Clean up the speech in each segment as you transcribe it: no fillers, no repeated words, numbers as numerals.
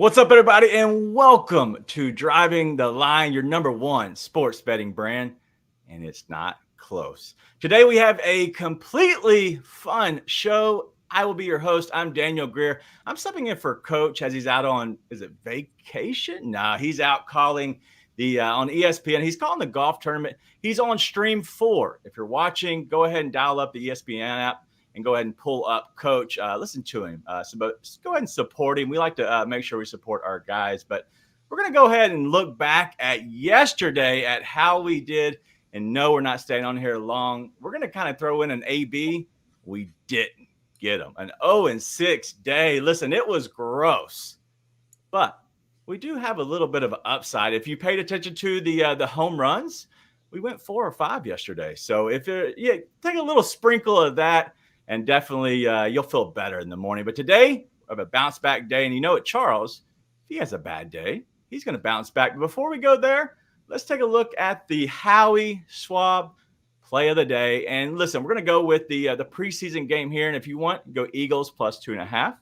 What's up, everybody, and welcome to Driving the Line, your number one sports betting brand, and it's not close. Today, we have a completely fun show. I will be your host. I'm Daniel Greer. I'm stepping in for Coach as he's out on, is it vacation? No, he's out calling on ESPN. He's calling the golf tournament. He's on Stream 4. If you're watching, go ahead and dial up the ESPN app and go ahead and pull up Coach. Listen to him. So go ahead and support him. We like to make sure we support our guys. But we're going to go ahead and look back at yesterday at how we did. And no, we're not staying on here long. We're going to kind of throw in an AB. We didn't get him. An 0-6 day. Listen, it was gross. But we do have a little bit of an upside. If you paid attention to the home runs, we went 4 or 5 yesterday. So if take a little sprinkle of that, and definitely you'll feel better in the morning. But today, we have a bounce back day. And you know what, Charles, if he has a bad day, he's going to bounce back. But before we go there, let's take a look at the Howie Schwab play of the day. And listen, we're going to go with the preseason game here. And if you want, go Eagles plus 2.5,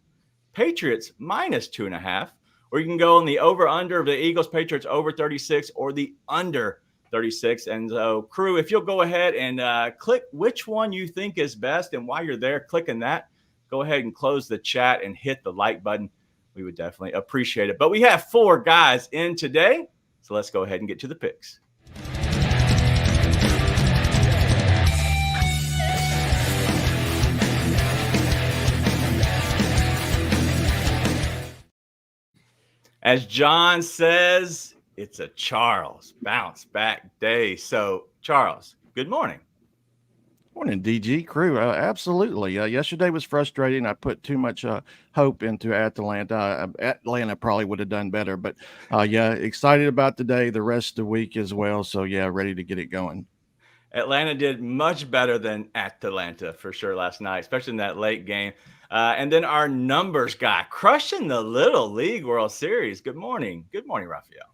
Patriots minus 2.5, or you can go on the over-under of the Eagles, Patriots over 36, or the under 36. And so, crew, if you'll go ahead and click which one you think is best, and while you're there clicking that, go ahead and close the chat and hit the like button. We would definitely appreciate it. But we have 4 guys in today, so let's go ahead and get to the picks. As John says, it's a Charles bounce back day. So, Charles, good morning. Morning, DG crew. Absolutely. Yesterday was frustrating. I put too much hope into Atlanta. Atlanta probably would have done better, but excited about today, the rest of the week as well. So, ready to get it going. Atlanta did much better than Atlanta for sure last night, especially in that late game. And then our numbers guy crushing the Little League World Series. Good morning. Good morning, Raphael.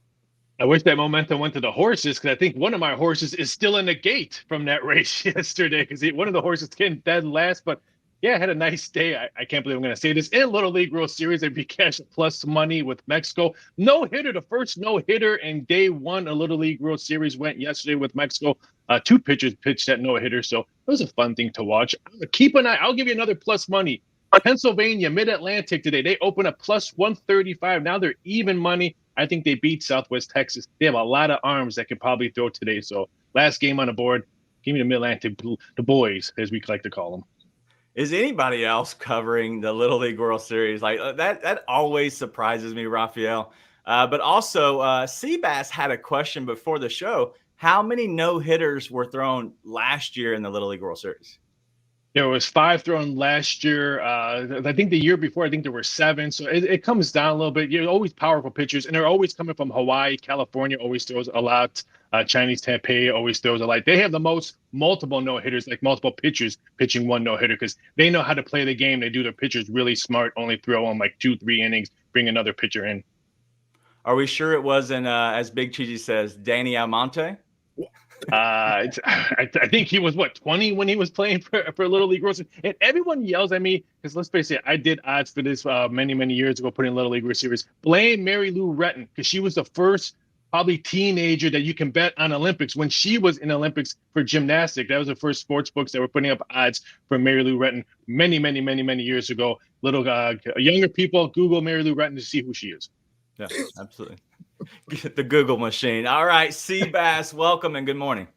I wish that momentum went to the horses, because I think one of my horses is still in the gate from that race yesterday, because one of the horses came dead last. But I had a nice day. I can't believe I'm going to say this. In Little League World Series, I'd be cash plus money with Mexico. No hitter, the first no hitter in day one of Little League World Series went yesterday with Mexico. 2 pitchers pitched that no hitter, so it was a fun thing to watch. Keep an eye. I'll give you another plus money. Pennsylvania, Mid-Atlantic today, they open up plus 135. Now they're even money. I think they beat Southwest Texas. They have a lot of arms that could probably throw today. So last game on the board, give me the Mid-Atlantic, the boys, as we like to call them. Is anybody else covering the Little League World Series? Like that always surprises me, Raphael. But also, Seabass had a question before the show. How many no-hitters were thrown last year in the Little League World Series? There was 5 thrown last year. I think the year before, I think there were 7. So it comes down a little bit. You're always powerful pitchers, and they're always coming from Hawaii. California always throws a lot. Chinese Taipei always throws a lot. They have the most multiple no-hitters, like multiple pitchers pitching one no-hitter, because they know how to play the game. They do their pitchers really smart, only throw them like 2-3 innings, bring another pitcher in. Are we sure it wasn't, as Big Cheesy says, Danny Almonte? I think he was 20 when he was playing for Little League World Series. And everyone yells at me because, let's face it, I did odds for this many years ago, putting Little League World Series. Blame Mary Lou Retton, because she was the first probably teenager that you can bet on Olympics. When she was in Olympics for gymnastics, that was the first sports books that were putting up odds for Mary Lou Retton many years ago. Little younger people, Google Mary Lou Retton to see who she is. Yeah, absolutely. Get the Google machine. All right, Seabass, welcome and good morning.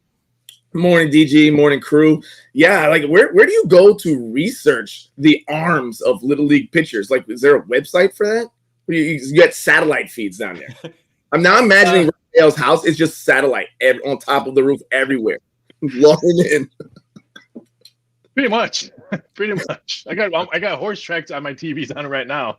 Good morning, DG. Morning, crew. Yeah, like where do you go to research the arms of Little League pitchers? Like, is there a website for that? You get satellite feeds down there. I'm now imagining Raphael's house is just satellite on top of the roof everywhere. Logging in. Pretty much. I got horse tracks on my TVs on right now.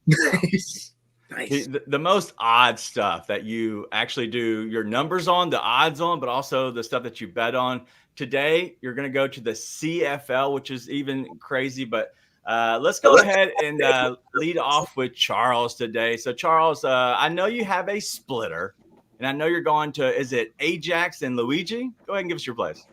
Nice. The most odd stuff that you actually do your numbers on, the odds on, but also the stuff that you bet on. Today, you're going to go to the CFL, which is even crazy. But let's go ahead and lead off with Charles today. So, Charles, I know you have a splitter, and I know you're going to, is it Ajax and Luigi? Go ahead and give us your plays.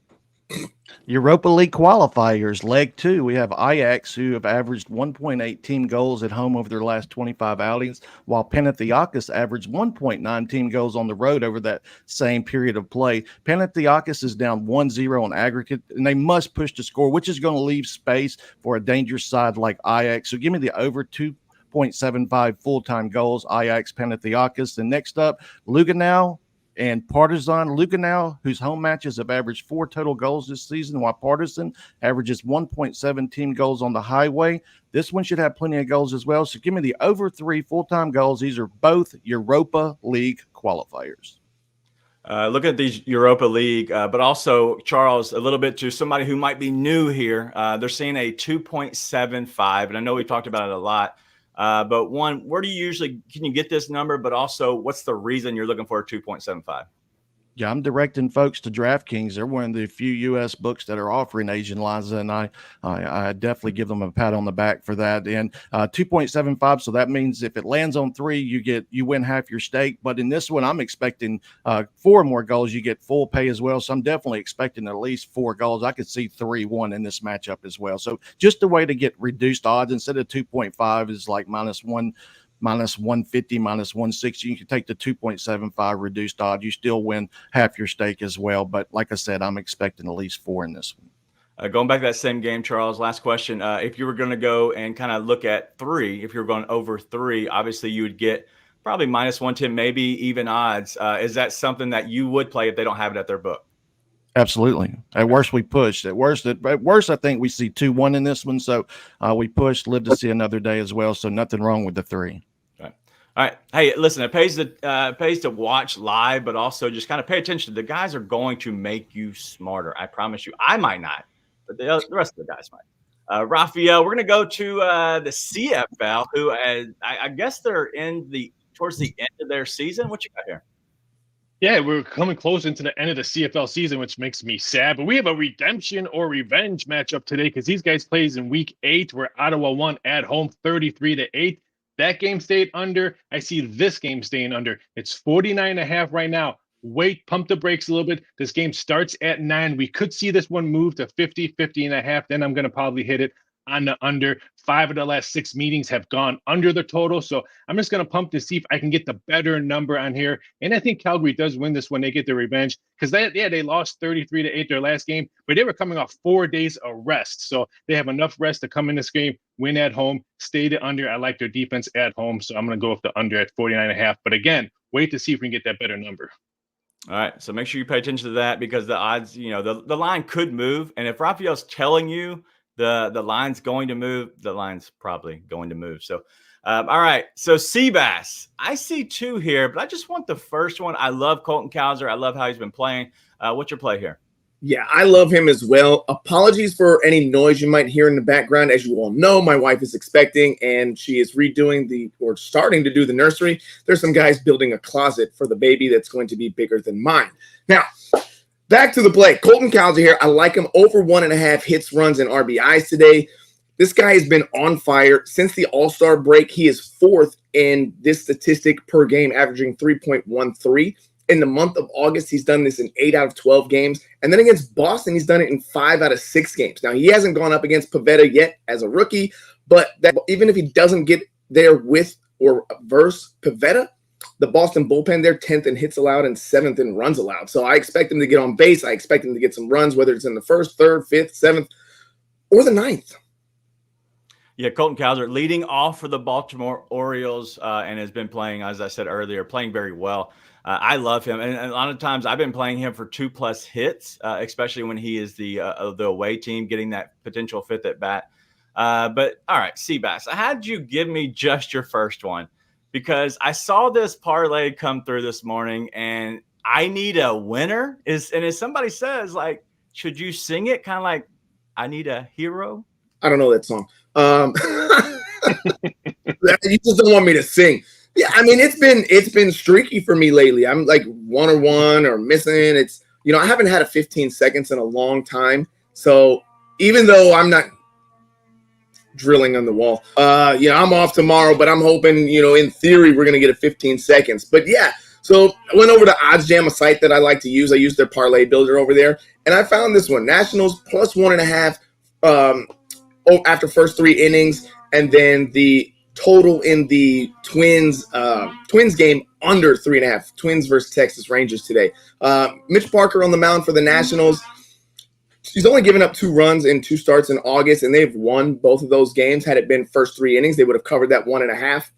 Europa League qualifiers, leg 2. We have Ajax, who have averaged 1.8 team goals at home over their last 25 outings, while Panathinaikos averaged 1.9 team goals on the road over that same period of play. Panathinaikos is down 1-0 on aggregate, and they must push to score, which is going to leave space for a dangerous side like Ajax. So give me the over 2.75 full-time goals, Ajax, Panathinaikos. And next up, Lugano and Partizan. Lugano, whose home matches have averaged 4 total goals this season, while Partizan averages 1.7 team goals on the highway. This one should have plenty of goals as well. So give me the over 3 full-time goals. These are both Europa League qualifiers. Looking at these Europa League, but also, Charles, a little bit to somebody who might be new here. They're seeing a 2.75, and I know we've talked about it a lot. But one, where do you usually, can you get this number? But also, what's the reason you're looking for a 2.75? Yeah, I'm directing folks to DraftKings. They're one of the few U.S. books that are offering Asian lines, and I definitely give them a pat on the back for that. And 2.75, so that means if it lands on 3, you win half your stake. But in this one, I'm expecting 4 more goals. You get full pay as well. So I'm definitely expecting at least 4 goals. I could see 3-1 in this matchup as well. So just a way to get reduced odds instead of 2.5 is like -1. -150, -160. You can take the 2.75 reduced odds. You still win half your stake as well. But like I said, I'm expecting at least 4 in this one. Going back to that same game, Charles, last question. If you were going to go and kind of look at 3, if you're going over 3, obviously you would get probably -110, maybe even odds. Is that something that you would play if they don't have it at their book? Absolutely. At worst, we pushed. At worst, I think we see 2-1 in this one. So we pushed, live to see another day as well. So nothing wrong with the 3. All right. Hey, listen, it pays to watch live, but also just kind of pay attention. The guys are going to make you smarter. I promise you. I might not, but the rest of the guys might. Raphael, we're going to go to the CFL, who I guess they're towards the end of their season. What you got here? Yeah, we're coming close into the end of the CFL season, which makes me sad. But we have a redemption or revenge matchup today because these guys plays in week 8, where Ottawa won at home 33-8. That game stayed under. I see this game staying under. It's 49.5 right now. Wait, pump the brakes a little bit. This game starts at 9. We could see this one move to 50-50.5. Then I'm going to probably hit it on the under. 5 of the last 6 meetings have gone under the total. So I'm just going to pump to see if I can get the better number on here. And I think Calgary does win this when they get their revenge, because they lost 33-8 their last game, but they were coming off 4 days of rest. So they have enough rest to come in this game, win at home, stay the under. I like their defense at home. So I'm going to go with the under at 49.5. But again, wait to see if we can get that better number. All right. So make sure you pay attention to that, because the odds, the line could move. And if Raphael's telling you the line's going to move, the line's probably going to move. So, all right. So Seabass, I see 2 here, but I just want the first one. I love Colton Cowser. I love how he's been playing. What's your play here? Yeah, I love him as well. Apologies for any noise you might hear in the background. As you all know, my wife is expecting, and she is starting to do the nursery. There's some guys building a closet for the baby that's going to be bigger than mine. Now, back to the play. Colton Cowser here. I like him over 1.5 hits, runs, and RBIs today. This guy has been on fire since the All-Star break. He is 4th in this statistic per game, averaging 3.13. In the month of August, he's done this in 8 out of 12 games. And then against Boston, he's done it in 5 out of 6 games. Now, he hasn't gone up against Pavetta yet as a rookie, but even if he doesn't get there with or versus Pavetta, the Boston bullpen, they're 10th in hits allowed and 7th in runs allowed. So I expect him to get on base. I expect him to get some runs, whether it's in the 1st, 3rd, 5th, 7th, or the 9th. Yeah, Colton Cowser leading off for the Baltimore Orioles and has been playing, as I said earlier, playing very well. I love him. And a lot of times I've been playing him for 2+ hits, especially when he is the away team getting that potential 5th at bat. But all right, Seabass, I had you give me just your first one, because I saw this parlay come through this morning and I need a winner. And as somebody says, like, should you sing it? Kind of like, I need a hero. I don't know that song. You just don't want me to sing. Yeah, I mean, it's been streaky for me lately. I'm like 1 or missing. It's, I haven't had a 15 seconds in a long time. So even though I'm not drilling on the wall, I'm off tomorrow, but I'm hoping, in theory, we're going to get a 15 seconds. But yeah, So I went over to OddsJam, a site that I like to use. I use their parlay builder over there, and I found this one: Nationals plus 1.5 after first 3 innings, and then the total in the Twins game under 3.5. Twins versus Texas Rangers today. Mitch Parker on the mound for the Nationals. He's only given up 2 runs in 2 starts in August, and they've won both of those games. Had it been first 3 innings, they would have covered that 1.5.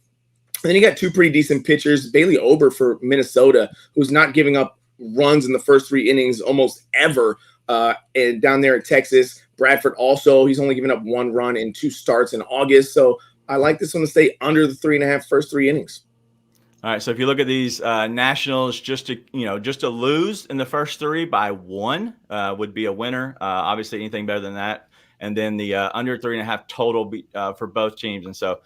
And then you got 2 pretty decent pitchers. Bailey Ober for Minnesota, who's not giving up runs in the first 3 innings almost ever, and down there in Texas. Bradford also, he's only given up 1 run in 2 starts in August. So I like this one to stay under the 3.5 first 3 innings. All right, so if you look at these Nationals, just to lose in the first 3 by 1 would be a winner. Obviously, anything better than that, and then the under 3.5 total for both teams. And so,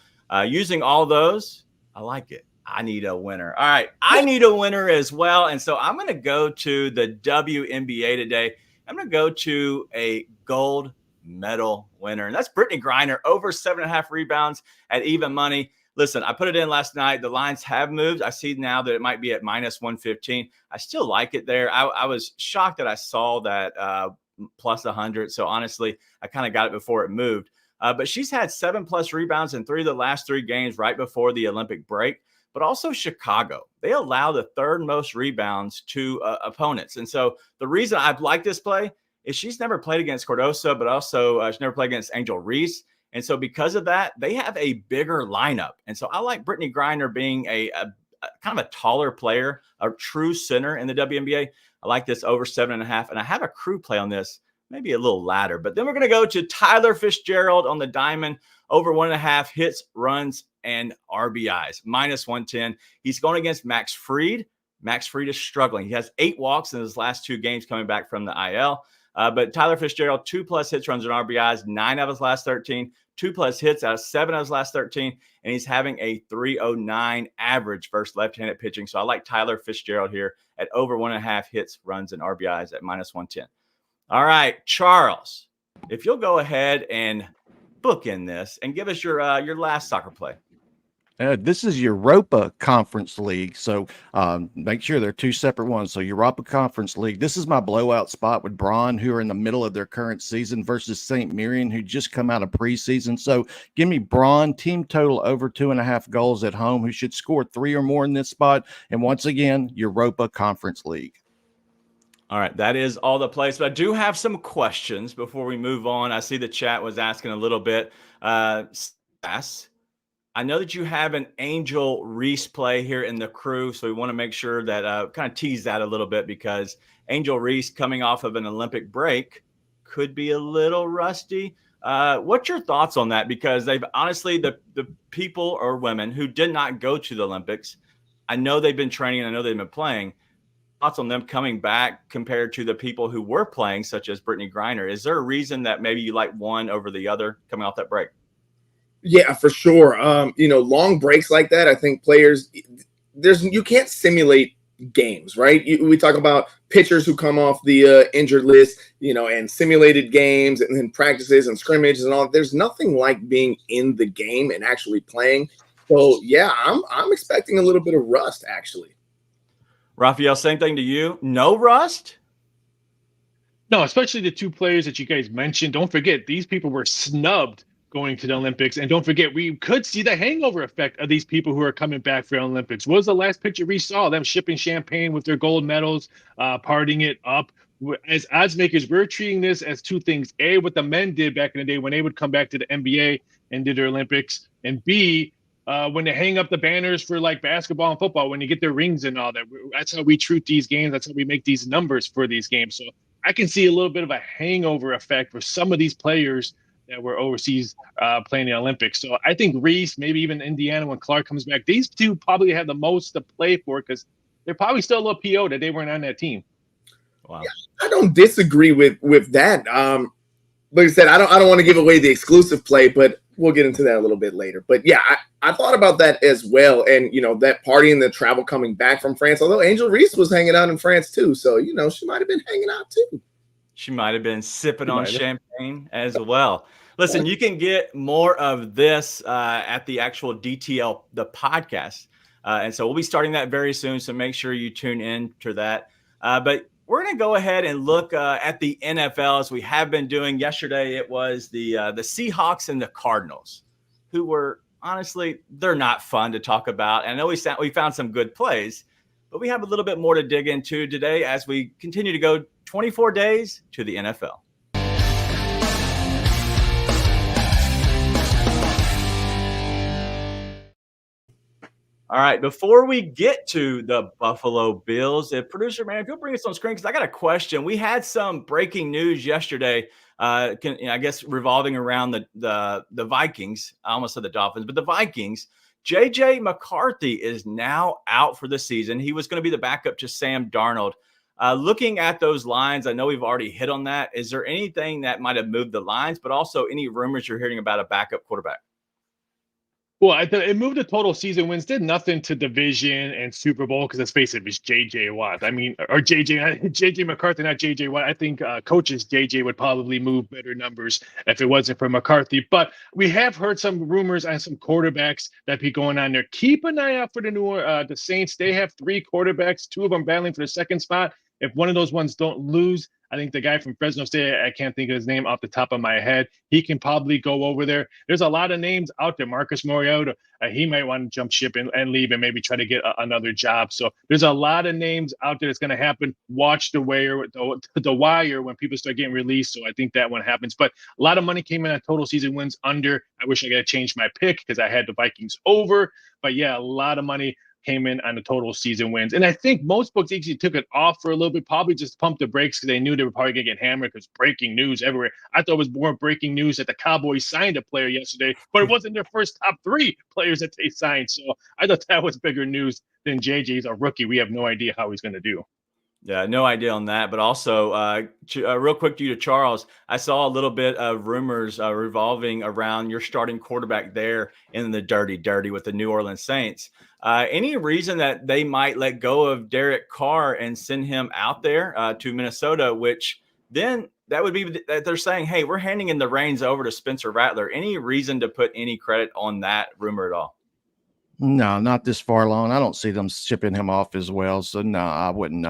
using all those, I like it. I need a winner. All right, I need a winner as well, and so I'm going to go to the WNBA today. I'm going to go to a gold medal winner, and that's Brittany Griner, over 7.5 rebounds at even money. Listen, I put it in last night. The lines have moved. I see now that it might be at minus 115. I still like it there. I was shocked that I saw that plus 100. So honestly, I kind of got it before it moved. But she's had 7+ rebounds in 3 of the last 3 games right before the Olympic break. But also Chicago, they allow the 3rd most rebounds to opponents. And so the reason I like this play is she's never played against Cordosa, but also she's never played against Angel Reese. And so because of that, they have a bigger lineup. And so I like Brittany Griner being a kind of a taller player, a true center in the WNBA. I like this over 7.5. And I have a crew play on this, maybe a little ladder. But then we're going to go to Tyler Fitzgerald on the diamond, over 1.5 hits, runs, and RBIs, minus 110. He's going against Max Fried. Max Fried is struggling. He has 8 walks in his last 2 games coming back from the IL. But Tyler Fitzgerald, 2+ hits, runs, and RBIs, 9 out of his last 13, 2+ hits out of 7 out of his last 13, and he's having a 309 average versus left-handed pitching. So I like Tyler Fitzgerald here at over 1.5 hits, runs, and RBIs at minus 110. All right, Charles, if you'll go ahead and book in this and give us your last soccer play. This is Europa Conference League, so make sure they're 2 separate ones. So Europa Conference League, this is my blowout spot with Braun, who are in the middle of their current season, versus St. Mirren, who just come out of preseason. So give me Braun, team total over 2.5 goals at home, who should score 3 or more in this spot. And once again, Europa Conference League. All right, that is all the plays. But I do have some questions before we move on. I see the chat was asking a little bit. I know that you have an Angel Reese play here in the crew, so we want to make sure that kind of tease that a little bit, because Angel Reese, coming off of an Olympic break, could be a little rusty. What's your thoughts on that? Because they've honestly, the people or women who did not go to the Olympics, I know they've been training and I know they've been playing. Thoughts on them coming back compared to the people who were playing, such as Brittany Griner? Is there a reason that maybe you like one over the other coming off that break? Yeah, for sure. Long breaks like that, I think players, you can't simulate games, right? We talk about pitchers who come off the injured list, and simulated games and then practices and scrimmages and all. There's nothing like being in the game and actually playing. So yeah, I'm expecting a little bit of rust, actually. Raphael, same thing to you. No rust? No, especially the 2 players that you guys mentioned. Don't forget, these people were snubbed going to the Olympics. And don't forget, we could see the hangover effect of these people who are coming back for the Olympics. What was the last picture we saw? Them shipping champagne with their gold medals, partying it up. As odds makers, we're treating this as 2 things. A, what the men did back in the day when they would come back to the NBA and did their Olympics. And B, when they hang up the banners for like basketball and football, when you get their rings and all that. That's how we treat these games. That's how we make these numbers for these games. So I can see a little bit of a hangover effect for some of these players that were overseas playing the Olympics. So I think Reese, maybe even Indiana when Clark comes back, these 2 probably have the most to play for, because they're probably still a little PO that they weren't on that team. Wow. Yeah, I don't disagree with that. Like I said, I don't want to give away the exclusive play, but we'll get into that a little bit later. But yeah, I thought about that as well. And, that party and the travel coming back from France, although Angel Reese was hanging out in France too. So, she might have been hanging out too. She might have been sipping on champagne as well. Listen, you can get more of this at the actual DTL, the podcast. And so we'll be starting that very soon. So make sure you tune in to that. But we're going to go ahead and look at the NFL as we have been doing. Yesterday, it was the Seahawks and the Cardinals, who were honestly, they're not fun to talk about. And I know we found some good plays, but we have a little bit more to dig into today as we continue to go 24 days to the NFL. All right, before we get to the Buffalo Bills, producer man, if you'll bring us on screen, because I got a question. We had some breaking news yesterday, I guess revolving around the Vikings. I almost said the Dolphins, but the Vikings. JJ McCarthy is now out for the season. He was going to be the backup to Sam Darnold. Looking at those lines, I know we've already hit on that. Is there anything that might have moved the lines, but also any rumors you're hearing about a backup quarterback? Well, it moved the total season wins, did nothing to division and Super Bowl because let's face it was J.J. Watt. I mean, or J.J. McCarthy, not J.J. Watt. I think coaches J.J. would probably move better numbers if it wasn't for McCarthy. But we have heard some rumors on some quarterbacks that be going on there. Keep an eye out for the Saints. They have 3 quarterbacks, 2 of them battling for the second spot. If one of those ones don't lose, I think the guy from Fresno State, I can't think of his name off the top of my head, he can probably go over there. There's a lot of names out there. Marcus Mariota, he might want to jump ship and leave and maybe try to get another job. So there's a lot of names out there that's going to happen. Watch the wire when people start getting released. So I think that one happens. But a lot of money came in on total season wins under. I wish I got to change my pick because I had the Vikings over. But yeah, a lot of money came in on the total season wins. And I think most books actually took it off for a little bit, probably just pumped the brakes because they knew they were probably going to get hammered because breaking news everywhere. I thought it was more breaking news that the Cowboys signed a player yesterday, but it wasn't their first top 3 players that they signed. So I thought that was bigger news than JJ's a rookie. We have no idea how he's going to do. Yeah, no idea on that. But also, real quick to you, to Charles, I saw a little bit of rumors revolving around your starting quarterback there in the dirty with the New Orleans Saints. Any reason that they might let go of Derek Carr and send him out there to Minnesota, which then that would be that they're saying, hey, we're handing in the reins over to Spencer Rattler. Any reason to put any credit on that rumor at all? No, not this far along. I don't see them shipping him off as well. So no, I wouldn't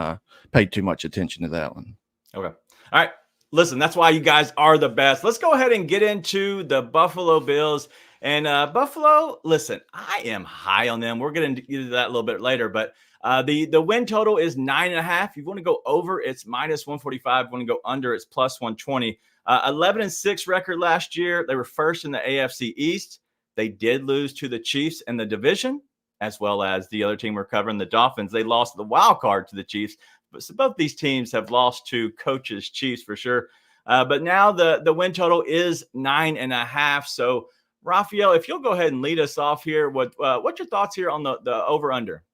pay too much attention to that one. Okay. All right. Listen, that's why you guys are the best. Let's go ahead and get into the Buffalo Bills. And Buffalo, listen, I am high on them. We're going to get into that a little bit later, but the win total is 9.5. If you want to go over, it's minus 145. If you want to go under, it's plus 120. 11-6 record last year. They were first in the AFC East. They did lose to the Chiefs in the division, as well as the other team we're covering, the Dolphins. They lost the wild card to the Chiefs. But so both these teams have lost to coaches, Chiefs for sure. But now the win total is 9.5. So, Raphael, if you'll go ahead and lead us off here, what's your thoughts here on the over-under?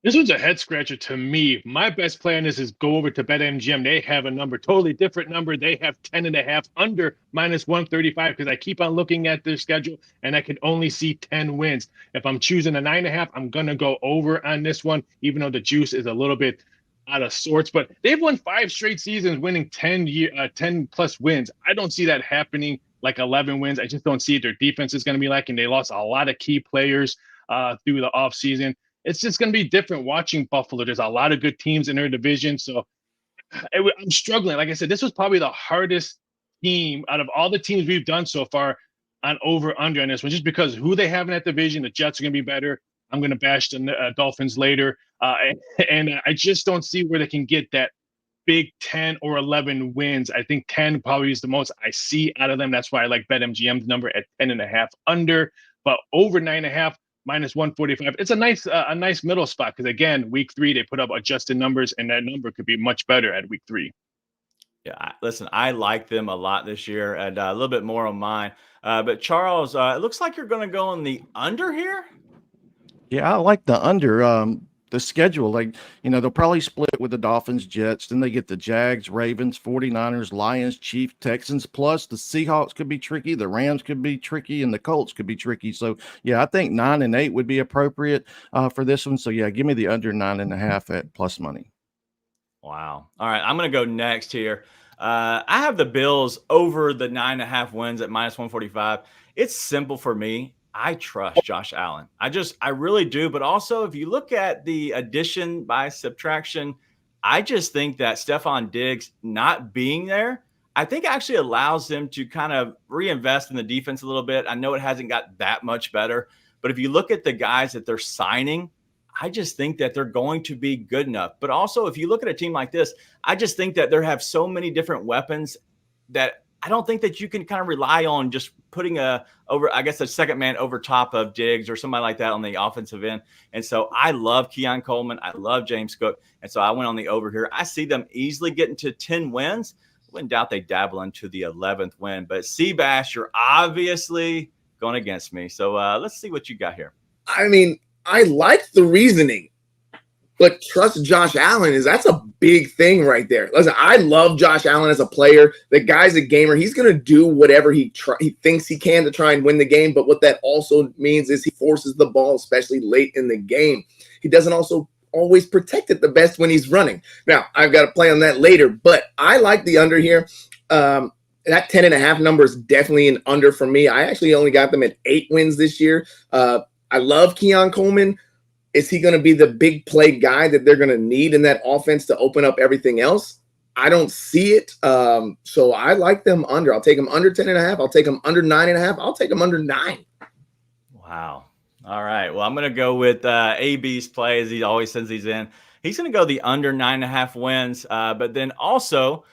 This one's a head scratcher to me. My best plan is go over to BetMGM. They have a number, totally different number. They have 10.5 under minus 135 because I keep on looking at their schedule and I can only see 10 wins. If I'm choosing a 9.5, I'm going to go over on this one, even though the juice is a little bit out of sorts. But they've won 5 straight seasons, winning 10 plus wins. I don't see that happening like 11 wins. I just don't see it. Their defense is going to be lacking. They lost a lot of key players through the offseason. It's just going to be different watching Buffalo. There's a lot of good teams in their division. So I'm struggling. Like I said, this was probably the hardest team out of all the teams we've done so far on over-under on this one, just because who they have in that division. The Jets are going to be better. I'm going to bash the Dolphins later. And I just don't see where they can get that big 10 or 11 wins. I think 10 probably is the most I see out of them. That's why I like BetMGM's number at 10.5 under, but over 9.5. minus 145. It's a nice middle spot because, again, week 3, they put up adjusted numbers, and that number could be much better at week 3. Yeah, listen, I like them a lot this year, and a little bit more on mine. But, Charles, it looks like you're going to go on the under here? Yeah, I like the under. The schedule, they'll probably split with the Dolphins, Jets. Then they get the Jags, Ravens, 49ers, Lions, Chiefs, Texans. Plus, the Seahawks could be tricky. The Rams could be tricky, and the Colts could be tricky. So, yeah, I think 9 and 8 would be appropriate for this one. So, yeah, give me the under 9.5 at plus money. Wow. All right, I'm going to go next here. I have the Bills over the 9.5 wins at minus 145. It's simple for me. I trust Josh Allen. I really do. But also, if you look at the addition by subtraction, I just think that Stephon Diggs not being there, I think actually allows them to kind of reinvest in the defense a little bit. I know it hasn't got that much better, but if you look at the guys that they're signing, I just think that they're going to be good enough. But also, if you look at a team like this, I just think that they have so many different weapons that I don't think that you can kind of rely on just putting a second man over top of Diggs or somebody like that on the offensive end. And so I love Keon Coleman. I love James Cook. And so I went on the over here. I see them easily getting to 10 wins. I wouldn't doubt they dabble into the 11th win. But Seabass, you're obviously going against me. So let's see what you got here. I mean, I like the reasoning, but trust Josh Allen that's a big thing right there. Listen, I love Josh Allen as a player. The guy's a gamer. He's going to do whatever he thinks he can to try and win the game. But what that also means is he forces the ball, especially late in the game. He doesn't also always protect it the best when he's running. Now, I've got to play on that later, but I like the under here. That 10.5 number is definitely an under for me. I actually only got them at 8 wins this year. I love Keon Coleman. Is he going to be the big play guy that they're going to need in that offense to open up everything else? I don't see it. So I like them under. I'll take them under 10.5. I'll take them under 9.5. I'll take them under 9. Wow. All right. Well, I'm going to go with AB's play as he always sends these in. He's going to go the under 9.5 wins, but then also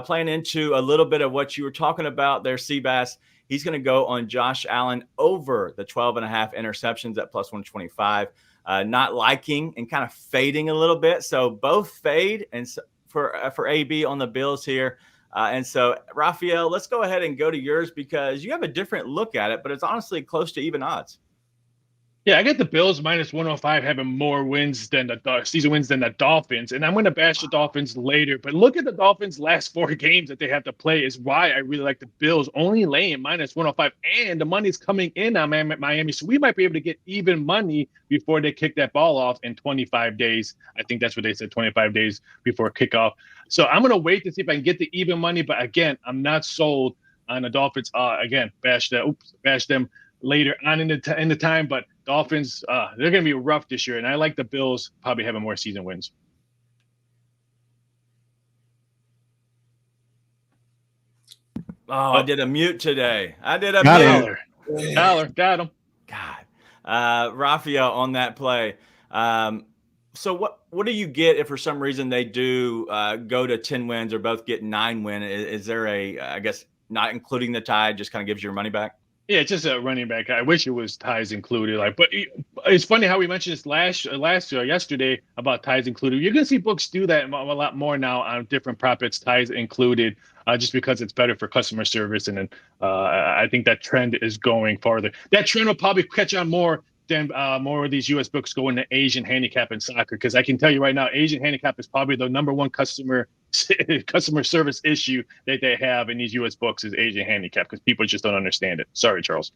playing into a little bit of what you were talking about there, Seabass. He's going to go on Josh Allen over the 12.5 interceptions at plus 125. Not liking and kind of fading a little bit. So both fade and for AB on the Bills here. And so, Raphael, let's go ahead and go to yours because you have a different look at it, but it's honestly close to even odds. Yeah, I get the Bills minus 105 having more wins than the season wins than the Dolphins. And I'm going to bash the Dolphins later. But look at the Dolphins' last 4 games that they have to play is why I really like the Bills only laying minus 105. And the money's coming in on Miami. So we might be able to get even money before they kick that ball off in 25 days. I think that's what they said, 25 days before kickoff. So I'm going to wait to see if I can get the even money. But again, I'm not sold on the Dolphins. Again, bash them later on in the time. But Dolphins, they're going to be rough this year, and I like the Bills probably having more season wins. Oh, I did a mute today. Got him. God. Raphael on that play. So what do you get if for some reason they do go to 10 wins or both get 9 wins? Is there I guess not including the tie, just kind of gives you your money back? Yeah, it's just a running back. I wish it was ties included. But it's funny how we mentioned this yesterday about ties included. You're going to see books do that a lot more now on different prop bets, ties included, just because it's better for customer service. And then I think that trend is going farther. That trend will probably catch on more than more of these U.S. books go into Asian handicap and soccer. Because I can tell you right now, Asian handicap is probably the number one customer service issue that they have in these U.S. books is Asian handicap because people just don't understand it. Sorry, Charles.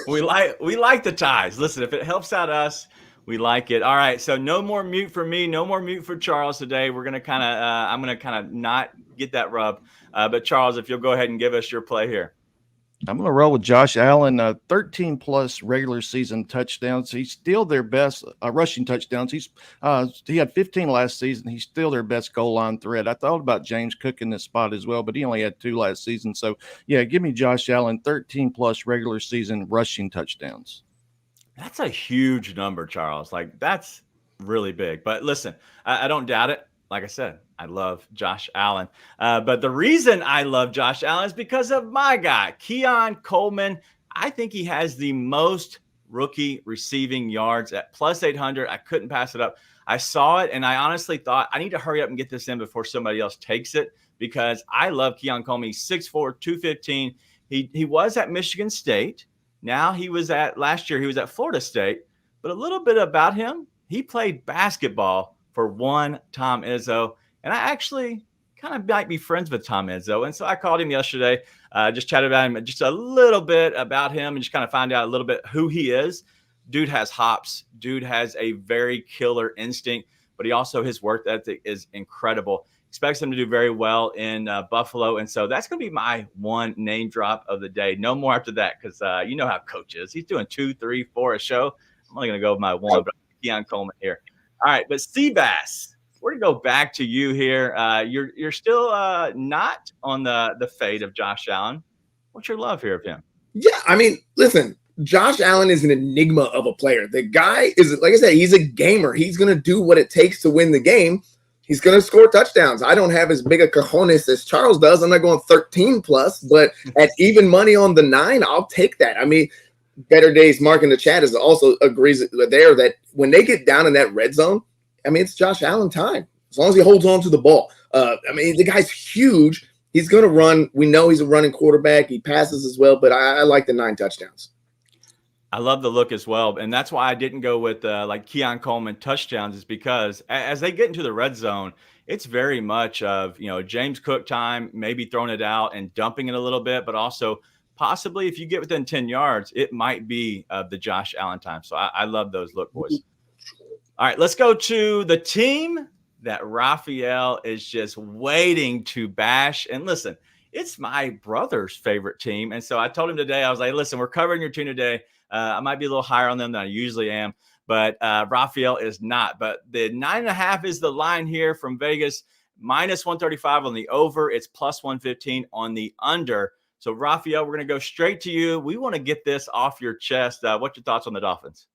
We like the ties. Listen, if it helps out us, we like it. All right, so no more mute for me, no more mute for Charles today. We're gonna I'm gonna kind of not get that rub. But Charles, if you'll go ahead and give us your play here. I'm going to roll with Josh Allen, 13 plus regular season touchdowns. He's still their best rushing touchdowns. He had 15 last season. He's still their best goal line threat. I thought about James Cook in this spot as well, but he only had 2 last season. So yeah, give me Josh Allen, 13 plus regular season rushing touchdowns. That's a huge number, Charles. Like that's really big, but listen, I don't doubt it. Like I said, I love Josh Allen. But the reason I love Josh Allen is because of my guy, Keon Coleman. I think he has the most rookie receiving yards at plus 800. I couldn't pass it up. I saw it, and I honestly thought I need to hurry up and get this in before somebody else takes it because I love Keon Coleman. He's 6'4", 215. He was at Michigan State. Now last year he was at Florida State. But a little bit about him, he played basketball for one Tom Izzo. And I actually kind of might be friends with Tom Izzo. And so I called him yesterday, just chatted about him, just a little bit about him and just kind of find out a little bit who he is. Dude has hops. Dude has a very killer instinct, but his work ethic is incredible. expects them to do very well in Buffalo. And so that's going to be my one name drop of the day. No more after that, because you know how coach is. He's doing 2, 3, 4 a show. I'm only going to go with my one, but Keon Coleman here. All right, but Seabass, we're going to go back to you here. You're still not on the fade of Josh Allen. What's your love here of him? Yeah, I mean, listen, Josh Allen is an enigma of a player. The guy is, like I said, he's a gamer. He's going to do what it takes to win the game. He's going to score touchdowns. I don't have as big a cojones as Charles does. I'm not going 13 plus, but at even money on the 9, I'll take that. I mean, Better Days Mark in the chat is also agrees there that when they get down in that red zone, I mean, it's Josh Allen time. As long as he holds on to the ball. I mean, the guy's huge. He's going to run. We know he's a running quarterback. He passes as well, but I like the 9 touchdowns. I love the look as well. And that's why I didn't go with like Keon Coleman touchdowns, is because as they get into the red zone, it's very much of, James Cook time, maybe throwing it out and dumping it a little bit, but also possibly if you get within 10 yards, it might be the Josh Allen time. So I love those look, boys. All right, let's go to the team that Raphael is just waiting to bash. And listen, it's my brother's favorite team. And so I told him today, I was like, listen, we're covering your team today. I might be a little higher on them than I usually am, but Raphael is not. But the 9.5 is the line here from Vegas, minus 135 on the over. It's plus 115 on the under. So Raphael, we're going to go straight to you. We want to get this off your chest. What's your thoughts on the Dolphins?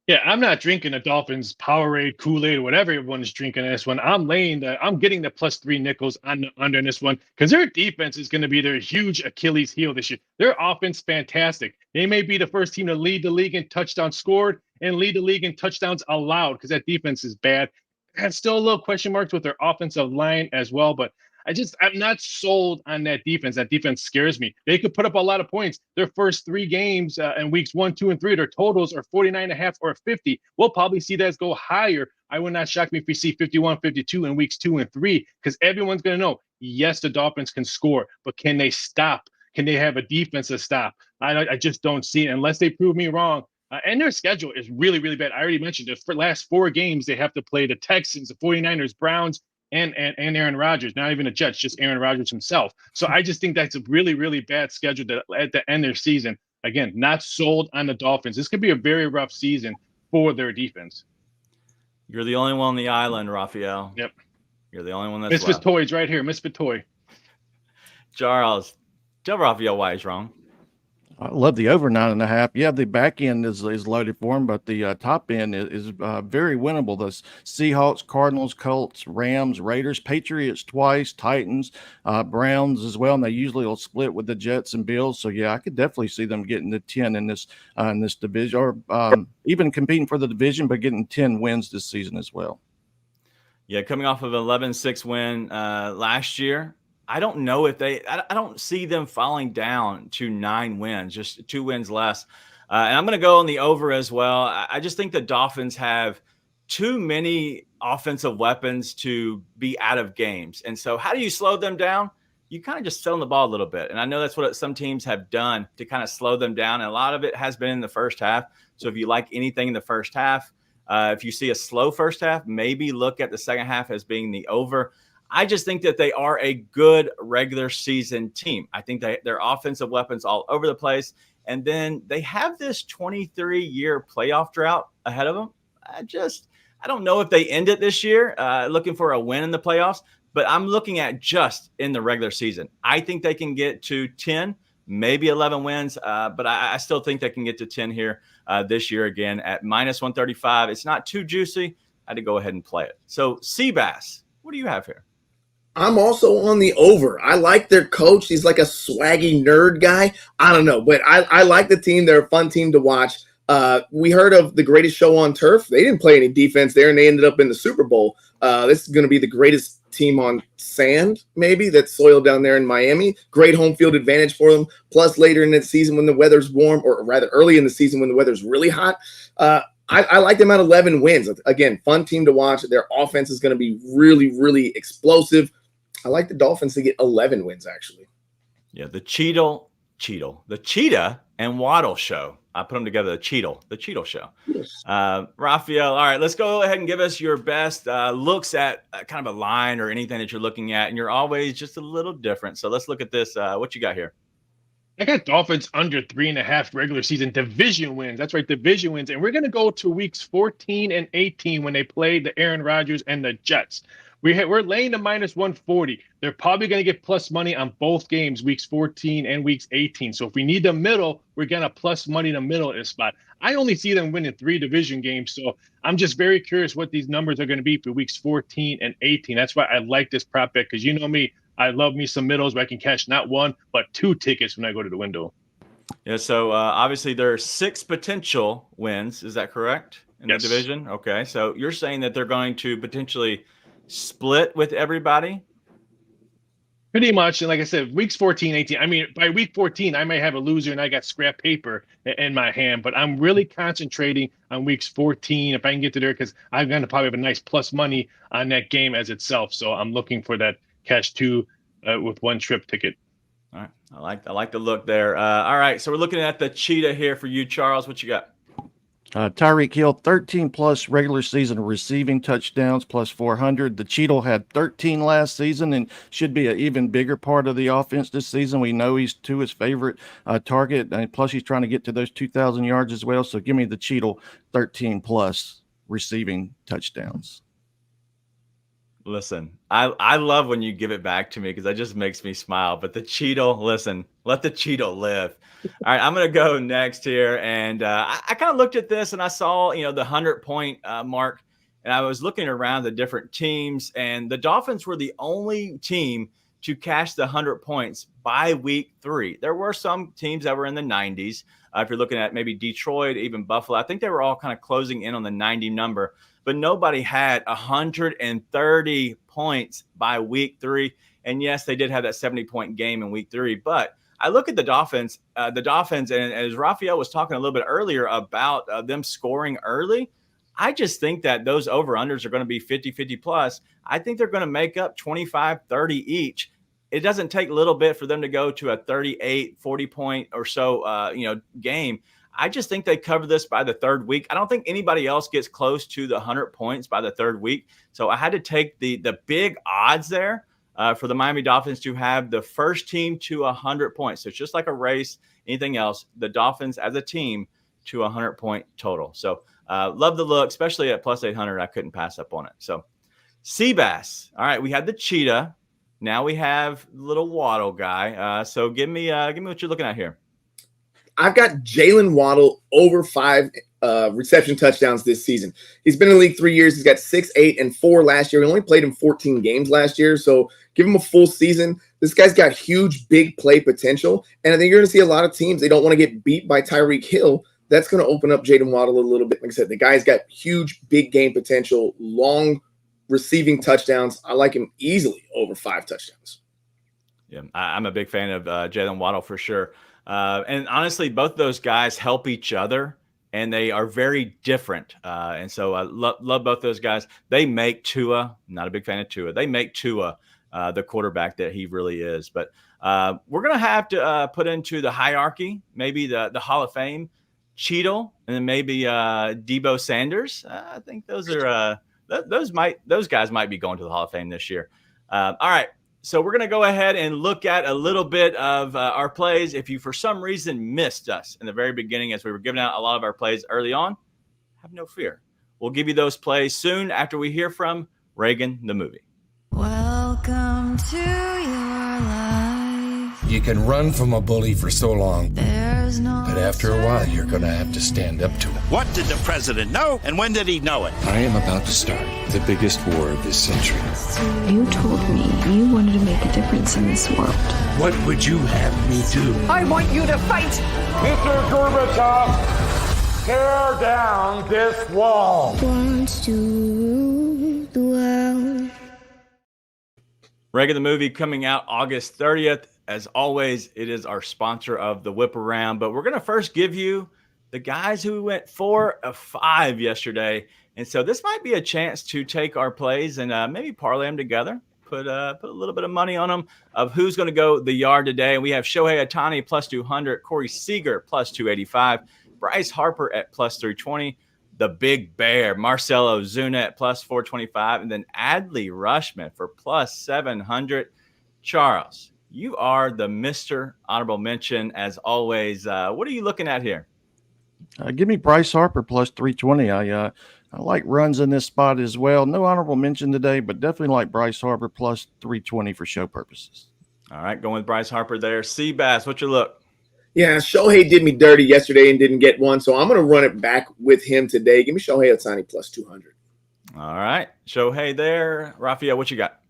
Yeah, I'm not drinking the Dolphins Powerade, Kool-Aid, whatever everyone is drinking in this one. I'm getting the plus 3 nickels on the under in this one, because their defense is going to be their huge Achilles heel this year. Their offense, fantastic. They may be the first team to lead the league in touchdowns scored and lead the league in touchdowns allowed, because that defense is bad. And still a little question marks with their offensive line as well, but I'm not sold on that defense. That defense scares me. They could put up a lot of points. Their first 3 games in weeks 1, 2, and 3, their totals are 49.5 or 50. We'll probably see that go higher. I would not shock me if we see 51, 52 in weeks 2 and 3, because everyone's going to know, yes, the Dolphins can score, but can they stop? Can they have a defense to stop? I just don't see it unless they prove me wrong. And their schedule is really, really bad. I already mentioned it. For the last 4 games, they have to play the Texans, the 49ers, Browns, and Aaron Rodgers, not even the Jets, just Aaron Rodgers himself. So I just think that's a really, really bad schedule at the end of their season. Again, not sold on the Dolphins. This could be a very rough season for their defense. You're the only one on the island, Raphael. Yep. You're the only one that's Misfit left. Toys right here. Misfit Toy. Charles, tell Raphael why he's wrong. I love the over 9.5. Yeah, the back end is loaded for him, but the top end is very winnable. The Seahawks, Cardinals, Colts, Rams, Raiders, Patriots twice, Titans, Browns as well, and they usually will split with the Jets and Bills. So yeah, I could definitely see them getting to 10 in this division, or even competing for the division, but getting 10 wins this season as well. Yeah, coming off of an 11-6 win last year. I don't know if I don't see them falling down to 9 wins, just 2 wins less. And I'm going to go on the over as well. I just think the Dolphins have too many offensive weapons to be out of games. And so how do you slow them down? You kind of just sit on the ball a little bit. And I know that's what some teams have done to kind of slow them down. And a lot of it has been in the first half. So if you like anything in the first half, if you see a slow first half, maybe look at the second half as being the over. I just think that they are a good regular season team. I think their offensive weapons all over the place. And then they have this 23-year playoff drought ahead of them. I don't know if they end it this year looking for a win in the playoffs, but I'm looking at just in the regular season. I think they can get to 10, maybe 11 wins, but I still think they can get to 10 here this year again at minus 135. It's not too juicy. I had to go ahead and play it. So Seabass, what do you have here? I'm also on the over. I like their coach. He's like a swaggy nerd guy. I don't know, but I like the team. They're a fun team to watch. We heard of the greatest show on turf. They didn't play any defense there, and they ended up in the Super Bowl. This is going to be the greatest team on sand, maybe, that's soil down there in Miami. Great home field advantage for them. Plus, later in the season when the weather's warm, or rather early in the season when the weather's really hot, I like them at 11 wins. Again, fun team to watch. Their offense is going to be really, really explosive. I like the Dolphins to get 11 wins, actually. Yeah, the cheetah and Waddle show. I put them together, the Cheetle show. Yes. Raphael, all right, let's go ahead and give us your best looks at kind of a line or anything that you're looking at. And you're always just a little different. So let's look at this. What you got here? I got Dolphins under 3.5 regular season division wins. That's right, division wins. And we're going to go to weeks 14 and 18 when they play the Aaron Rodgers and the Jets. We're laying the minus 140. They're probably going to get plus money on both games, weeks 14 and weeks 18. So if we need the middle, we're going to plus money in the middle in this spot. I only see them winning 3 division games. So I'm just very curious what these numbers are going to be for weeks 14 and 18. That's why I like this prop bet, because you know me, I love me some middles where I can cash not 1, but 2 tickets when I go to the window. Yeah, so obviously there are 6 potential wins. Is that correct? In Yes. the division? Okay, so you're saying that they're going to potentially split with everybody? Pretty much. And like I said, weeks 14, 18, I mean, by week 14, I may have a loser and I got scrap paper in my hand, but I'm really concentrating on weeks 14 if I can get to there, because I'm going to probably have a nice plus money on that game as itself. So I'm looking for that cash 2 with 1 trip ticket. All right, I like the look there. All right, so we're looking at the cheetah here for you, Charles. What you got? Tyreek Hill, 13 plus regular season receiving touchdowns plus 400. The Cheetle had 13 last season and should be an even bigger part of the offense this season. We know he's Tua's favorite target, and plus he's trying to get to those 2,000 yards as well. So give me the Cheetle, 13 plus receiving touchdowns. Listen, I love when you give it back to me because that just makes me smile. But the Cheetle, listen, let the Cheetle live. All right, I'm going to go next here. And I kind of looked at this and I saw, the 100-point mark. And I was looking around the different teams. And the Dolphins were the only team to cash the 100 points by week 3. There were some teams that were in the 90s. If you're looking at maybe Detroit, even Buffalo, I think they were all kind of closing in on the 90 number. But nobody had 130 points by week 3. And yes, they did have that 70-point game in week 3. But I look at the Dolphins, and as Raphael was talking a little bit earlier about them scoring early, I just think that those over-unders are going to be 50-50 plus. I think they're going to make up 25-30 each. It doesn't take a little bit for them to go to a 38, 40-point or so, game. I just think they cover this by the 3rd week. I don't think anybody else gets close to the 100 points by the 3rd week. So I had to take the big odds there for the Miami Dolphins to have the first team to 100 points. So it's just like a race, anything else, the Dolphins as a team to 100-point total. So love the look, especially at plus 800. I couldn't pass up on it. So Seabass. All right, we had the cheetah. Now we have the little Waddle guy. So give me what you're looking at here. I've got Jalen Waddle over 5 reception touchdowns this season. He's been in the league 3 years. He's got 6, 8, and 4 last year. He only played in 14 games last year, so give him a full season. This guy's got huge, big play potential, and I think you're going to see a lot of teams, they don't want to get beat by Tyreek Hill. That's going to open up Jalen Waddle a little bit. Like I said, the guy's got huge, big game potential, long receiving touchdowns. I like him easily over 5 touchdowns. Yeah, I'm a big fan of Jalen Waddle for sure. And honestly, both those guys help each other, and they are very different. And so I love both those guys. They make Tua, not a big fan of Tua. They make Tua the quarterback that he really is. But we're going to have to put into the hierarchy, maybe the Hall of Fame, Cheetle, and then maybe Debo Sanders. I think those are those guys might be going to the Hall of Fame this year. All right. So we're going to go ahead and look at a little bit of our plays. If you, for some reason, missed us in the very beginning as we were giving out a lot of our plays early on, have no fear. We'll give you those plays soon after we hear from Reagan the movie. Welcome to your life. You can run from a bully for so long, There's no but after a while, you're going to have to stand up to him. What did the president know, and when did he know it? I am about to start the biggest war of this century. You told me you wanted to make a difference in this world. What would you have me do? I want you to fight! Mr. Gorbachev, tear down this wall. Wants to rule the world. Reagan the movie coming out August 30th. As always, it is our sponsor of the Whip Around. But we're going to first give you the guys who went 4 of 5 yesterday. And so this might be a chance to take our plays and maybe parlay them together, put a little bit of money on them of who's going to go the yard today. And we have Shohei Ohtani plus 200, Corey Seager plus 285, Bryce Harper at plus 320, the Big Bear Marcell Ozuna at plus 425, and then Adley Rushman for plus 700. Charles, you are the Mr. Honorable Mention as always. What are you looking at here? Give me Bryce Harper plus 320. I like runs in this spot as well. No honorable mention today, but definitely like Bryce Harper plus 320 for show purposes. All right, going with Bryce Harper there. Seabass, what's your look? Yeah, Shohei did me dirty yesterday and didn't get one, so I'm going to run it back with him today. Give me Shohei Ohtani plus 200. All right, Shohei there. Rafael, what you got?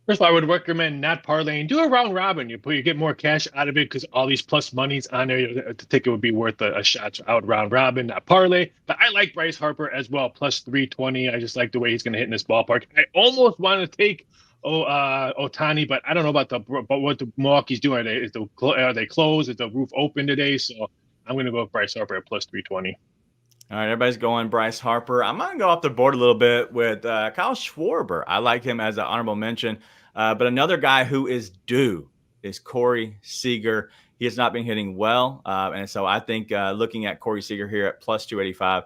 First of all, I would recommend not parlaying. Do a round robin. You get more cash out of it because all these plus monies on there. The ticket would be worth a shot out round robin, not parlay. But I like Bryce Harper as well, plus 320. I just like the way he's going to hit in this ballpark. I almost want to take Ohtani, but I don't know about what the Milwaukee's doing. Are they closed? Is the roof open today? So I'm going to go with Bryce Harper at plus 320. All right, everybody's going Bryce Harper. I'm going to go off the board a little bit with Kyle Schwarber. I like him as an honorable mention. But another guy who is due is Corey Seager. He has not been hitting well. And so I think looking at Corey Seager here at plus 285,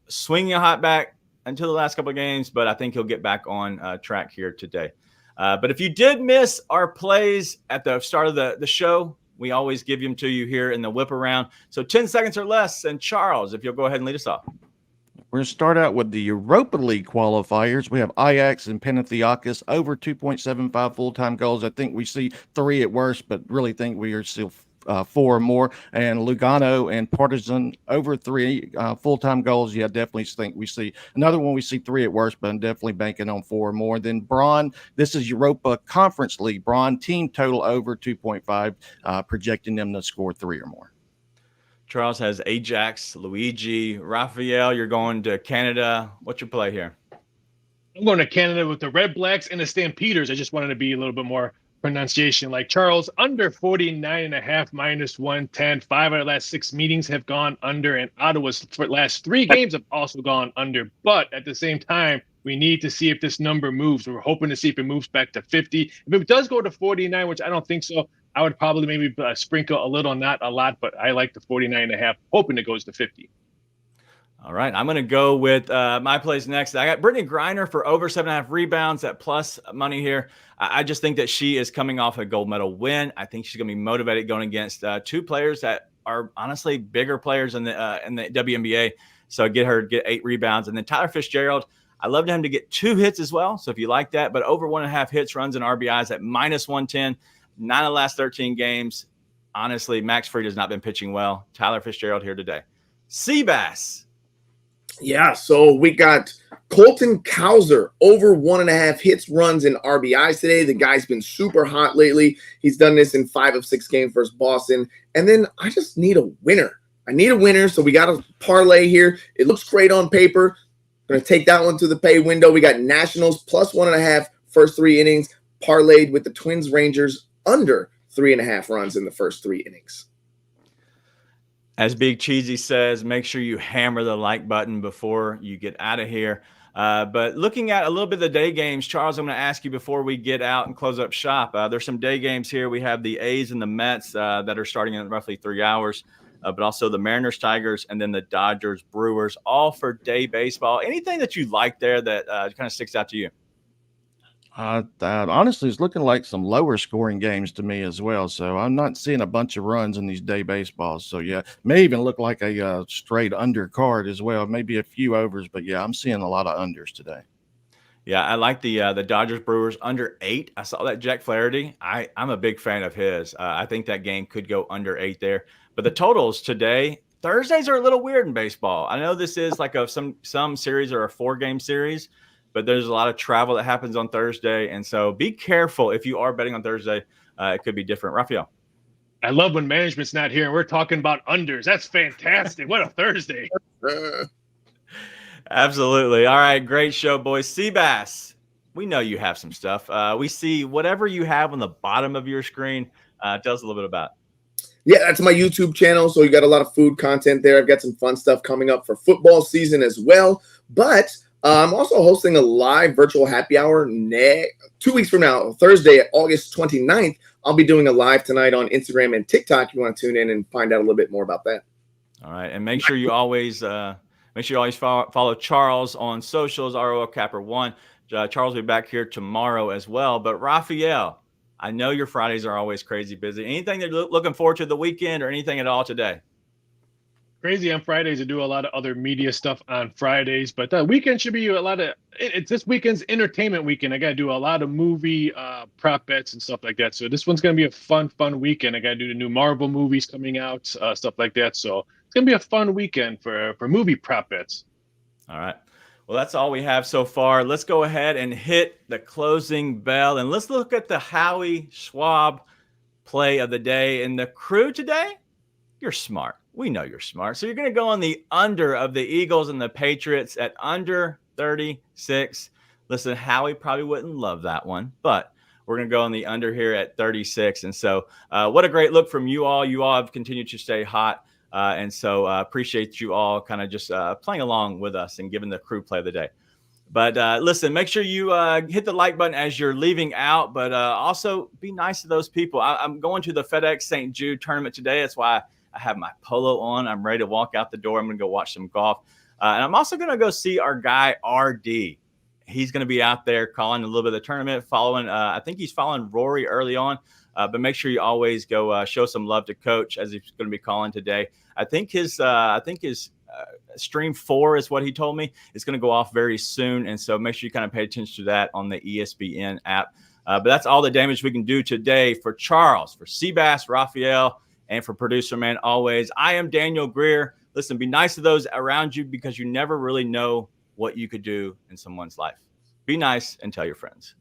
swinging a hot back until the last couple of games, but I think he'll get back on track here today. But if you did miss our plays at the start of the show, we always give them to you here in the whip around. So 10 seconds or less. And Charles, if you'll go ahead and lead us off. We're going to start out with the Europa League qualifiers. We have Ajax and Panathinaikos over 2.75 full-time goals. I think we see 3 at worst, but really think we are still 4 or more. And Lugano and Partizan over 3 full-time goals. Yeah, definitely think we see another one. We see 3 at worst, but I'm definitely banking on 4 or more. Then Braun, this is Europa Conference League. Braun team total over 2.5, projecting them to score 3 or more. Charles has Ajax, Luigi. Rafael, you're going to Canada. What's your play here? I'm going to Canada with the Red Blacks and the Stampeders. I just wanted to be a little bit more pronunciation like Charles. Under 49.5 minus 110. 5 out of the last 6 meetings have gone under, and Ottawa's last 3 games have also gone under. But at the same time, we need to see if this number moves. We're hoping to see if it moves back to 50. If it does go to 49, which I don't think so, I would probably maybe sprinkle a little, not a lot, but I like the 49.5, hoping it goes to 50. All right, I'm going to go with my plays next. I got Brittany Griner for over 7.5 rebounds at plus money here. I just think that she is coming off a gold medal win. I think she's going to be motivated going against 2 players that are honestly bigger players in the WNBA. So get 8 rebounds. And then Tyler Fitzgerald, I love him to get 2 hits as well. So if you like that, but over 1.5 hits, runs, and RBIs at minus 110. 9 of the last 13 games. Honestly, Max Fried has not been pitching well. Tyler Fitzgerald here today. Seabass. Yeah, so we got Colton Cowser over 1.5 hits, runs, and RBIs today. The guy's been super hot lately. He's done this in 5 of 6 games versus Boston. And then I just need a winner. I need a winner, so we got a parlay here. It looks great on paper. I'm going to take that one to the pay window. We got Nationals plus 1.5 first 3 innings, parlayed with the Twins Rangers under 3.5 runs in the first 3 innings. As Big Cheesy says, make sure you hammer the like button before you get out of here. But looking at a little bit of the day games, Charles, I'm going to ask you before we get out and close up shop. There's some day games here. We have the A's and the Mets that are starting in roughly 3 hours, but also the Mariners, Tigers, and then the Dodgers, Brewers, all for day baseball. Anything that you like there that kind of sticks out to you? Honestly, it's looking like some lower scoring games to me as well. So I'm not seeing a bunch of runs in these day baseballs. So yeah, may even look like a straight undercard as well. Maybe a few overs, but yeah, I'm seeing a lot of unders today. Yeah, I like the Dodgers Brewers under 8. I saw that Jack Flaherty. I'm a big fan of his. I think that game could go under 8 there. But the totals today, Thursdays are a little weird in baseball. I know this is like some series or a 4-game series, but there's a lot of travel that happens on Thursday. And so be careful if you are betting on Thursday. It could be different. Rafael. I love when management's not here and we're talking about unders. That's fantastic. What a Thursday. Absolutely. All right. Great show, boys. Seabass, we know you have some stuff. We see whatever you have on the bottom of your screen. Tell us a little bit about it. Yeah, that's my YouTube channel. So you got a lot of food content there. I've got some fun stuff coming up for football season as well. But I'm also hosting a live virtual happy hour 2 weeks from now, Thursday, August 29th. I'll be doing a live tonight on Instagram and TikTok. If you want to tune in and find out a little bit more about that. All right, and make sure you always follow Charles on socials, ROL Capper 1. Charles will be back here tomorrow as well. But Raphael, I know your Fridays are always crazy busy. Anything that you're looking forward to the weekend or anything at all today? Crazy on Fridays. I do a lot of other media stuff on Fridays, but the weekend should be a lot of it's this weekend's entertainment weekend. I got to do a lot of movie prop bets and stuff like that. So this one's going to be a fun weekend. I got to do the new Marvel movies coming out, stuff like that. So it's going to be a fun weekend for movie prop bets. All right. Well, that's all we have so far. Let's go ahead and hit the closing bell, and let's look at the Howie Schwab play of the day. And the crew today, you're smart. We know you're smart. So you're going to go on the under of the Eagles and the Patriots at under 36. Listen, Howie probably wouldn't love that one, but we're going to go on the under here at 36. And so what a great look from you all. You all have continued to stay hot. And so appreciate you all kind of just playing along with us and giving the crew play of the day. But listen, make sure you hit the like button as you're leaving out, but also be nice to those people. I'm going to the FedEx St. Jude tournament today. That's why I have my polo on. I'm ready to walk out the door. I'm going to go watch some golf. And I'm also going to go see our guy, RD. He's going to be out there calling a little bit of the tournament, following. I think he's following Rory early on. But make sure you always go show some love to Coach as he's going to be calling today. I think his stream 4 is what he told me. It's going to go off very soon. And so make sure you kind of pay attention to that on the ESPN app. But that's all the damage we can do today. For Charles, for Seabass, Raphael, and for producer man, always, I am Daniel Greer. Listen, be nice to those around you because you never really know what you could do in someone's life. Be nice and tell your friends.